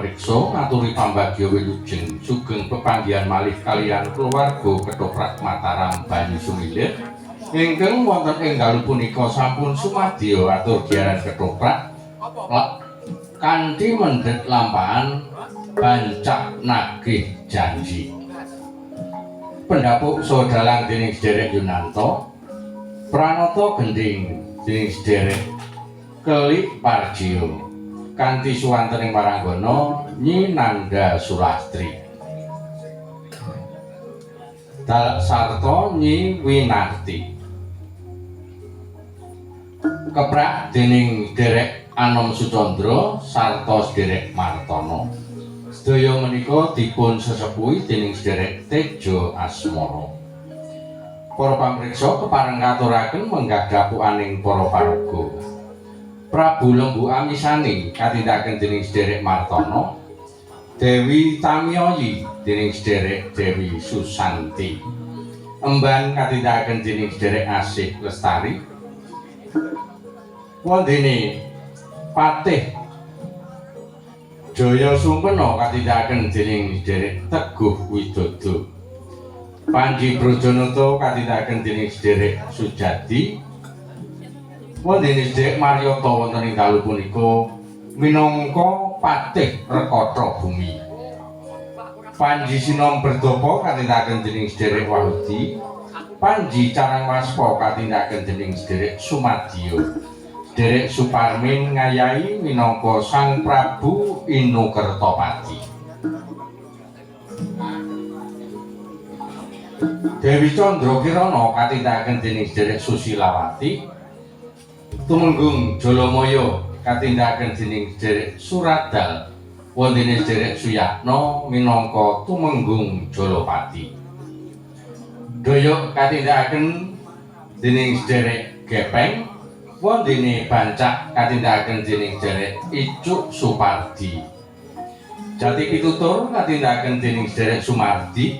pamriksa ngaturi pambagya wilujeng sugeng pepanggihan malih kaliyan kulawarga Ketoprak Mataram Banyu Sumilir ingkang wonten ing dalu punika sampun sumadya atur giaran Ketoprak kanthi mendhet lampahan bancak nagih janji. Pendapuk sodalang dening sederek Yunanto, pranata gending dening sederek Kelik Parjio, kanthi suwantening paranggana Nyi Nanda Sulastri. Sarta Nyi Winarti. Keprak dening sederek Anom Sucandra sarta sederek Martono. Sedaya menika dipun sesepuhi dening sederek Tejo Asmara. Para pamriksa kepareng katuraken menggah dapukaning para paraga. Prabu Lembu Amisani katindaken dening sederek Martono, Dewi Tamyayi dening sederek Dewi Susanti, Emban katindaken dening sederek Asih Lestari, wondene Patih Jaya Sumpena katindaken dening sederek Teguh Widodo, Panji Brojonata katindaken dening sederek Sujadi, wondene sederek Maryata wonten ing dalu punika minangka Patih Rekata Bumi. Panji Sinom Berdapa katindaken dening sederek Wahudi, Panji Carangwaspa katindaken dening sederek Sumadya, sederek Suparmin ngayahi minangka Sang Prabu Inukertapati. Dewi Candrakirana katindaken dening sederek Susilawati, tumenggung Jalamaya katindaken dening sederek Suradal, wondene sederek Suyatna minangka tumenggung Jalapati. Dayuk katindaken dening sederek Gepeng, wondene Bancak katindaken dening sederek Icuk Supardi. Jati Pitutur katindaken dening sederek Sumardi,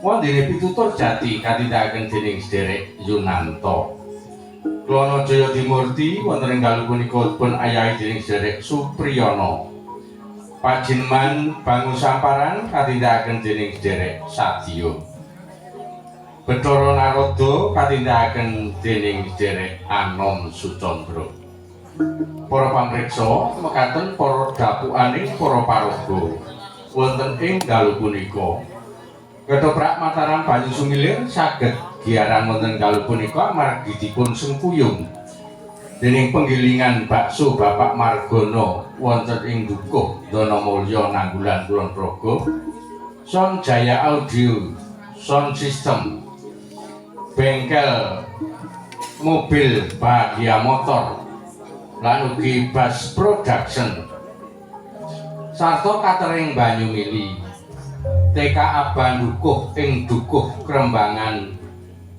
wondene Pitutur Jati katindaken dening sederek Yunanto. Klono Jaya Dimurti wonten ing dalu punika dipun ayahi dening sederek Supriyana. Pajenengan Bangun Samparan katindaken dening sederek Sadya. Bathara Narada katindaken dening sederek Anom Sucandra. Para pamriksa mekaten para dapukaning para paraga wonten ing dalu punika. Ketoprak Mataram Banyu Sumilir saged giaran wonten dalu punika amargi dipun sengkuyung dening penggilingan bakso Bapak Margono wonten ing Dukuh Danamulya Nanggulan Kulon Progo, Son Jaya Audio, Sound System, bengkel mobil Bahagia Motor, lan ugi Bass Production, sarta catering Banyu Mili, TKA Bandukuh ing Dukuh Krembangan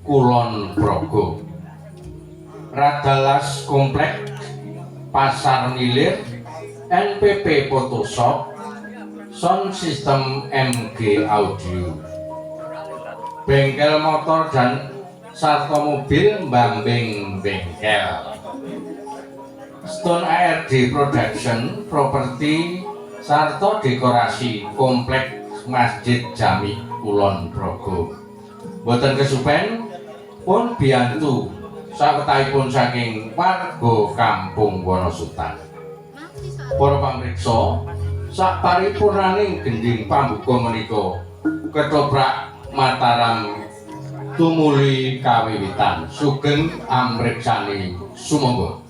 Kulon Progo, Radalas Komplek Pasar Milir, NPP Photoshop, Sound System MG Audio, bengkel motor dan sarta mobil Mbambing Bengkel, Stone ARD Production, properti sarta dekorasi komplek Masjid Jami Kulon Progo. Boten kesupen pun biyantu sawetahipun saking warga Kampung Wonosutan. Para pamriksa, sak paripurnaning gending pambuka menika Ketoprak Mataram tumuli kawiwitan. Sugeng amriksani sumangga.